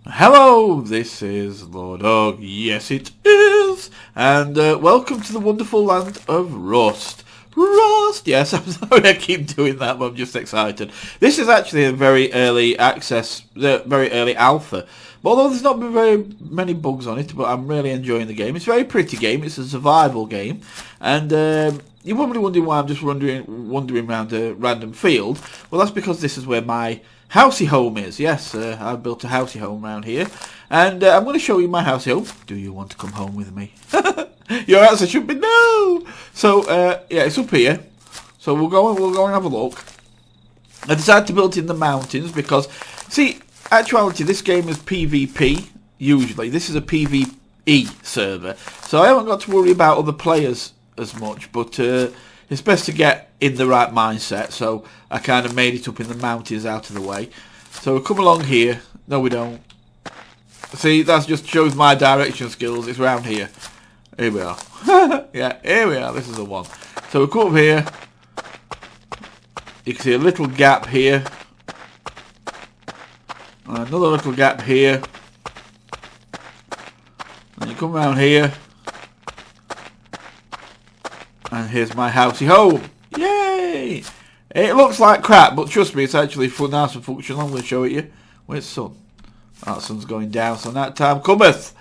Hello, this is LordUg, yes it is, and welcome to the wonderful land of Rust. Rust, yes, I'm sorry I keep doing that, but I'm just excited. This is actually a very early access, very early alpha, but although there's not been very many bugs on it, but I'm really enjoying the game. It's a very pretty game, it's a survival game, and you're probably wondering why I'm just wandering around a random field. Well, that's because this is where my Housey home is. Yes, I've built a Housey home around here, and I'm going to show you my Housey home. Do you want to come home with me? Your answer should be no. So yeah, it's up here. So we'll go and have a look. I decided to build it in the mountains because, see, actuality this game is PvP. Usually, this is a PvE server, so I haven't got to worry about other players as much. But it's best to get in the right mindset, so I kind of made it up in the mountains out of the way. So we'll come along here. No, we don't. See, that just shows my direction skills. It's around here. Here we are. Yeah, here we are. This is the one. So we'll come up here. You can see a little gap here. Another little gap here. And you come around here. And here's my Housey home. Yay! It looks like crap, but trust me, it's actually fun, nice and functional. I'm going to show it you. Where's the sun? That sun's going down, so that time cometh.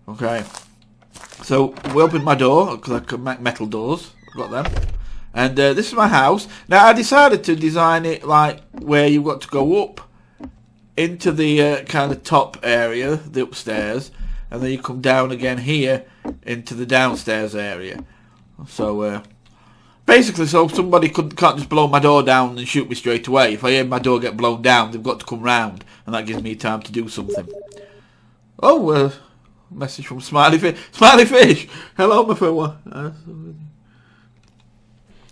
Okay. So, we opened my door, because I can make metal doors. I've got them. And this is my house. Now, I decided to design it like where you've got to go up into the kind of top area, the upstairs. And then you come down again here into the downstairs area. So, basically, so somebody can't just blow my door down and shoot me straight away. If I hear my door get blown down, they've got to come round, and that gives me time to do something. Oh, message from Smiley Fish. Smiley Fish! Hello, my friend.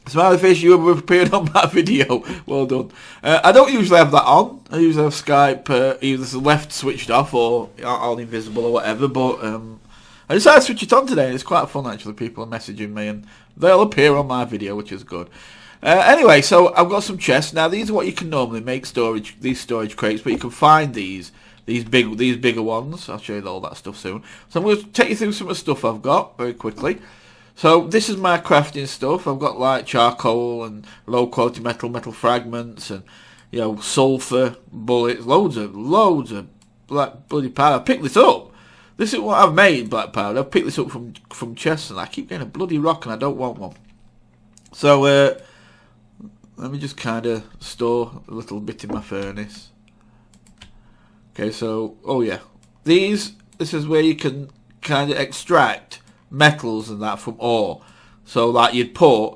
Smiley Fish, you have appeared on my video. Well done. I don't usually have that on. I usually have Skype either the left switched off or all invisible or whatever, but I decided to switch it on today. It's quite fun, actually. People are messaging me, and they'll appear on my video, which is good. Anyway, so I've got some chests. Now, these are what you can normally make these storage crates, but you can find these bigger ones. I'll show you all that stuff soon. So I'm going to take you through some of the stuff I've got very quickly. So this is my crafting stuff. I've got like charcoal and low quality metal fragments, and sulfur bullets, loads of black bloody powder. I picked this up. This is what I've made, black powder. I've picked this up from chests, and I keep getting a bloody rock, and I don't want one. So, let me just kind of store a little bit in my furnace. Okay, so, oh yeah. This is where you can kind of extract metals and that from ore. So, like, you'd put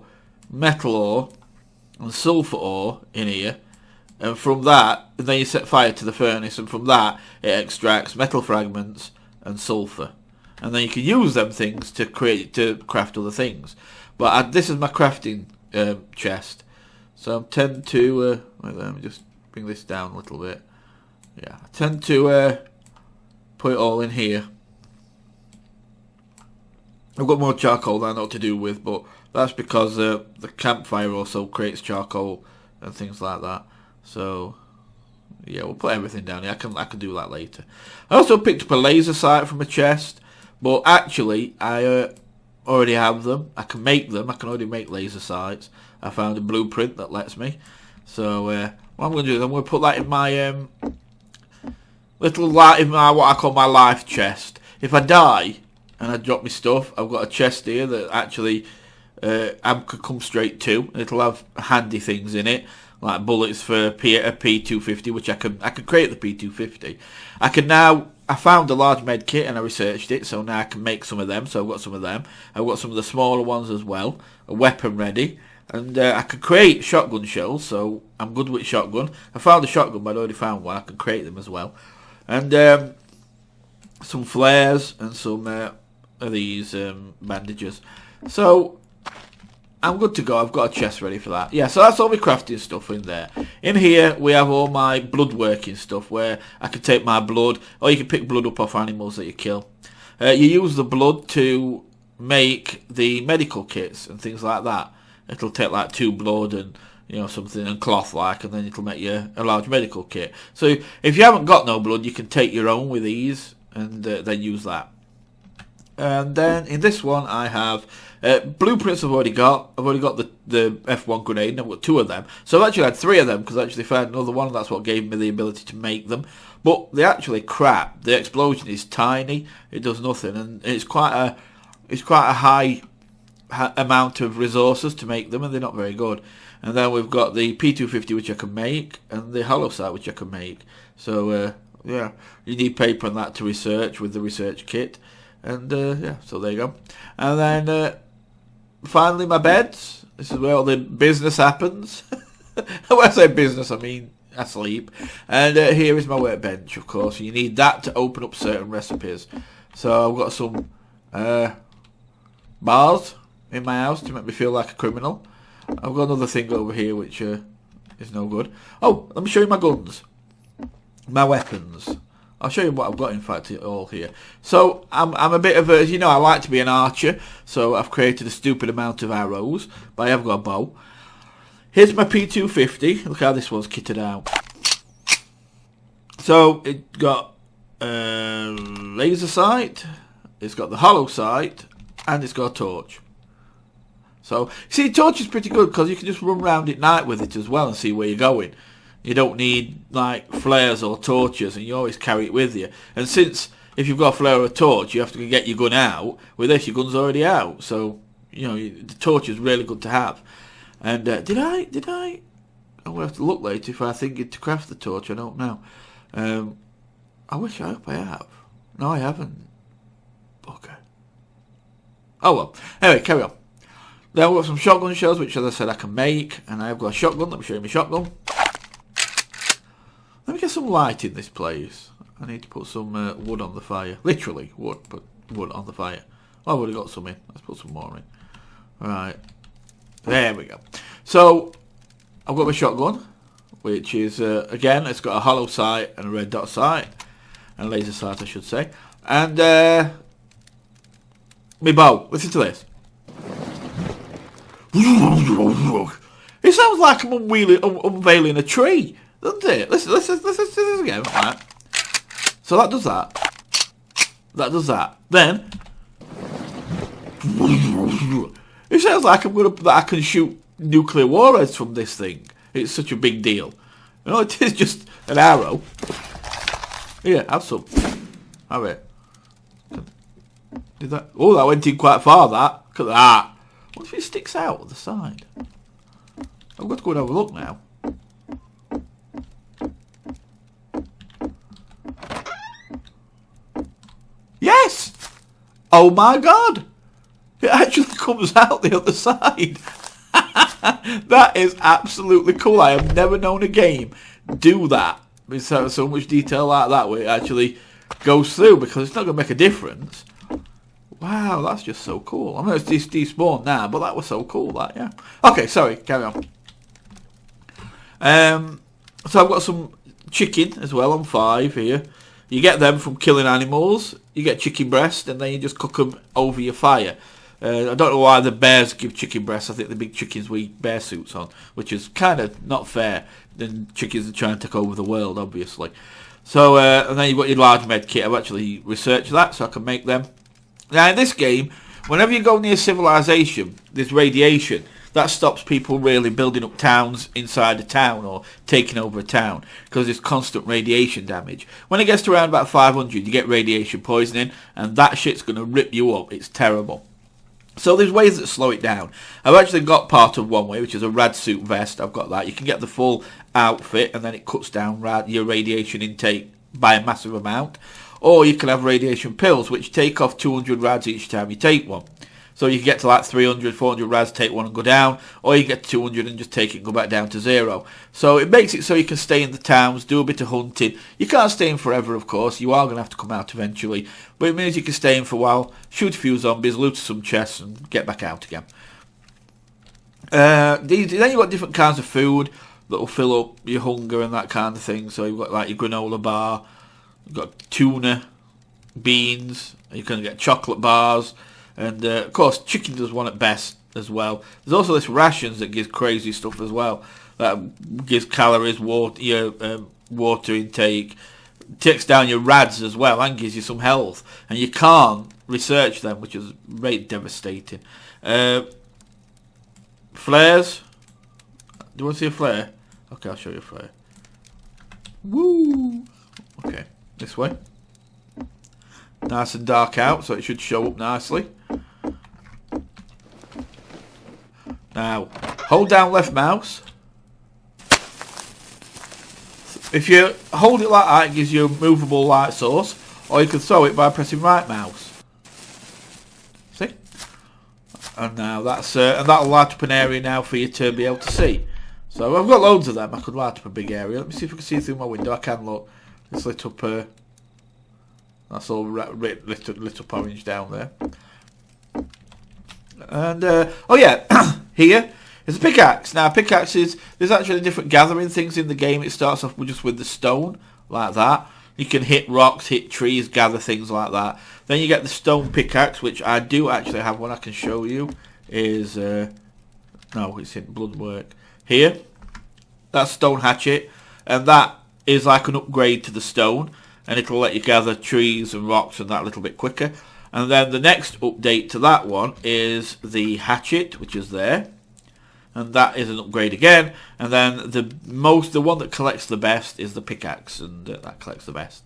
metal ore and sulfur ore in here, and from that, and then you set fire to the furnace, and from that, it extracts metal fragments and sulfur, and then you can use them things to craft other things. But this is my crafting chest, so I tend to wait, let me just bring this down a little bit. Yeah, I tend to put it all in here. I've got more charcoal than I know what to do with, but that's because the campfire also creates charcoal and things like that. So yeah, we'll put everything down here. I can do that later. I also picked up a laser sight from a chest, but actually I already have them. I can make them. I can already make laser sights. I found a blueprint that lets me. So what I'm going to do is I'm going to put that in my what I call my life chest. If I die and I drop my stuff, I've got a chest here that actually I could come straight to. It'll have handy things in it, like bullets for a P250, which I could create the P250. I found a large med kit and I researched it, so now I can make some of them. So I've got some of them. I've got some of the smaller ones as well. A weapon ready, and I could create shotgun shells. So I'm good with shotgun. I found a shotgun, but I already found one. I can create them as well, and some flares and some of these bandages. So I'm good to go. I've got a chest ready for that. Yeah, so that's all my crafting stuff in there. In here, we have all my blood working stuff, where I can take my blood, or you can pick blood up off animals that you kill. You use the blood to make the medical kits and things like that. It'll take like 2 blood and you know, something and cloth like, and then it'll make you a large medical kit. So if you haven't got no blood, you can take your own with ease and then use that. And then in this one I have blueprints I've already got. I've already got the F1 grenade, and I've got 2 of them. So I've actually had 3 of them because I actually found another one, and that's what gave me the ability to make them. But they're actually crap. The explosion is tiny. It does nothing, and it's quite a high amount of resources to make them, and they're not very good. And then we've got the P250, which I can make, and the hollow sight, which I can make. So yeah, you need paper and that to research with the research kit. And yeah, so there you go. And then finally my beds. This is where all the business happens. When I say business, I mean I sleep. And here is my workbench, of course. You need that to open up certain recipes. So I've got some bars in my house to make me feel like a criminal. I've got another thing over here which is no good. Oh, let me show you my guns. My weapons. I'll show you what I've got, in fact, all here. So, I'm a bit of a, you know, I like to be an archer, so I've created a stupid amount of arrows, but I have got a bow. Here's my P250. Look how this one's kitted out. So, it's got laser sight, it's got the hollow sight, and it's got a torch. So, see, torch is pretty good because you can just run around at night with it as well and see where you're going. You don't need like flares or torches, and you always carry it with you. And since if you've got a flare or a torch, you have to get your gun out. With this, your gun's already out, so you know the torch is really good to have. And did I? I'll have to look later if I think to craft the torch. I don't know. I hope I have. No, I haven't. Okay. Oh well. Anyway, carry on. Then I've got some shotgun shells, which as I said I can make, and I've got a shotgun. Let me show you my shotgun. Let me get some light in this place. I need to put some wood on the fire. Literally wood, but wood on the fire. Oh, I've already got some in. Let's put some more in. Right. There we go. So, I've got my shotgun, which is, again, it's got a hollow sight and a red dot sight. And a laser sight, I should say. And, my bow. Listen to this. It sounds like I'm unveiling a tree. Doesn't it? Listen to this again. Right. So that does that. That does that. Then it sounds like that I can shoot nuclear warheads from this thing. It's such a big deal. You know, it is just an arrow. Here, have some. Have it. Did that? Oh, that went in quite far. That. Look at that. What if it sticks out at the side? I've got to go and have a look now. Yes! Oh my god! It actually comes out the other side. That is absolutely cool. I have never known a game do that. With so much detail like that where it actually goes through, because it's not going to make a difference. Wow, that's just so cool. I know it's despawned now, but that was so cool, that, yeah. Okay, sorry, carry on. So I've got some chicken as well on 5 here. You get them from killing animals. You get chicken breast, and then you just cook them over your fire. I don't know why the bears give chicken breast. I think the big chickens wear bear suits on, which is kind of not fair. Then chickens are trying to take over the world, obviously. So, and then you've got your large med kit. I've actually researched that, so I can make them. Now, in this game, whenever you go near civilization, there's radiation. That stops people really building up towns inside a town or taking over a town, because there's constant radiation damage. When it gets to around about 500, you get radiation poisoning, and that shit's going to rip you up. It's terrible. So there's ways that slow it down. I've actually got part of one way, which is a rad suit vest. I've got that. You can get the full outfit, and then it cuts down your radiation intake by a massive amount. Or you can have radiation pills, which take off 200 rads each time you take one. So you can get to like 300, 400 rads, take one and go down. Or you get to 200 and just take it and go back down to 0. So it makes it so you can stay in the towns, do a bit of hunting. You can't stay in forever, of course. You are going to have to come out eventually. But it means you can stay in for a while, shoot a few zombies, loot some chests, and get back out again. Then you've got different kinds of food that will fill up your hunger and that kind of thing. So you've got like your granola bar, you've got tuna, beans, you can get chocolate bars. And, of course, chicken does one at best. as well. There's also this rations that gives crazy stuff as well. That gives calories, water, your water intake, takes down your rads as well, and gives you some health. And you can't research them, which is very devastating. Flares. Do you want to see a flare? Okay, I'll show you a flare. Woo! Okay, this way. Nice and dark out, so it should show up nicely. Now, hold down left mouse. If you hold it like that, it gives you a movable light source, or you can throw it by pressing right mouse. See? And now that's and that'll light up an area now for you to be able to see. So I've got loads of them. I could light up a big area. Let me see if I can see through my window. I can look. It's lit up. That's all lit up orange down there. And oh yeah, here is a pickaxe. Now pickaxes, there's actually different gathering things in the game. It starts off just with the stone like that. You can hit rocks, hit trees, gather things like that. Then you get the stone pickaxe, which I do actually have one I can show you. Is no, it's in Bloodwork. Here, that's stone hatchet, and that is like an upgrade to the stone, and it'll let you gather trees and rocks and that a little bit quicker. And then the next update to that one is the hatchet, which is there, and that is an upgrade again. And then the one that collects the best is the pickaxe, and that collects the best.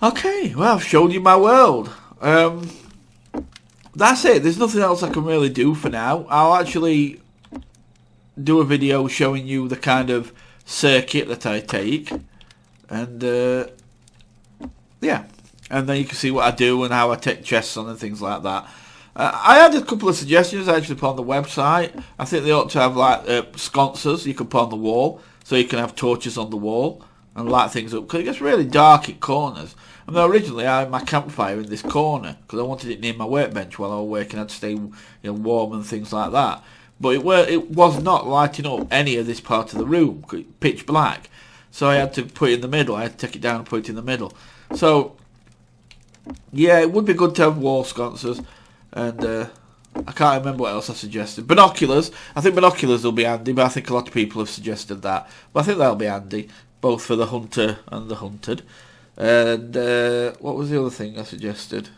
Okay, well, I've showed you my world. That's it. There's nothing else I can really do for now. I'll actually do a video showing you the kind of circuit that I take, and yeah, and then you can see what I do and how I take chests on and things like that. I had a couple of suggestions actually put on the website. I think they ought to have like sconces you can put on the wall, so you can have torches on the wall and light things up, because it gets really dark at corners. I mean, originally I had my campfire in this corner because I wanted it near my workbench while I was working. I had to stay warm and things like that. But it was not lighting up any of this part of the room, pitch black. So I had to put it in the middle. I had to take it down and put it in the middle. So, yeah, it would be good to have wall sconces. And I can't remember what else I suggested. Binoculars. I think binoculars will be handy, but I think a lot of people have suggested that. But I think that'll be handy, both for the hunter and the hunted. And what was the other thing I suggested?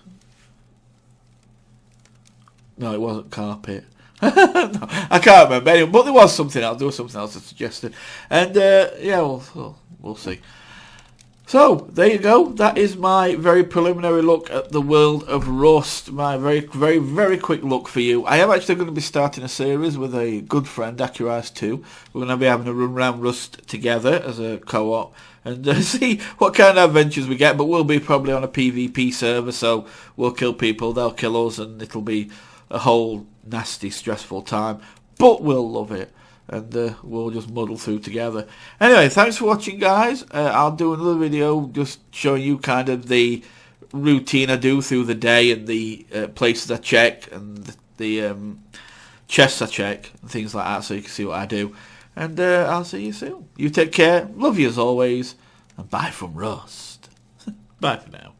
No, it wasn't carpet. No, I can't remember anyway, but there was something else. There was something else I suggested, and yeah, we'll see. So there you go. That is my very preliminary look at the world of Rust. My very quick look for you. I am actually going to be starting a series with a good friend, Accurize 2. We're going to be having a run around Rust together as a co-op and see what kind of adventures we get. But we'll be probably on a PvP server, so we'll kill people, they'll kill us, and it'll be a whole nasty, stressful time, but we'll love it, and we'll just muddle through together. Anyway, thanks for watching, guys. I'll do another video just showing you kind of the routine I do through the day, and the places I check, and the chests I check, and things like that, so you can see what I do. And I'll see you soon. You take care, love you as always, and bye from Rust. Bye for now.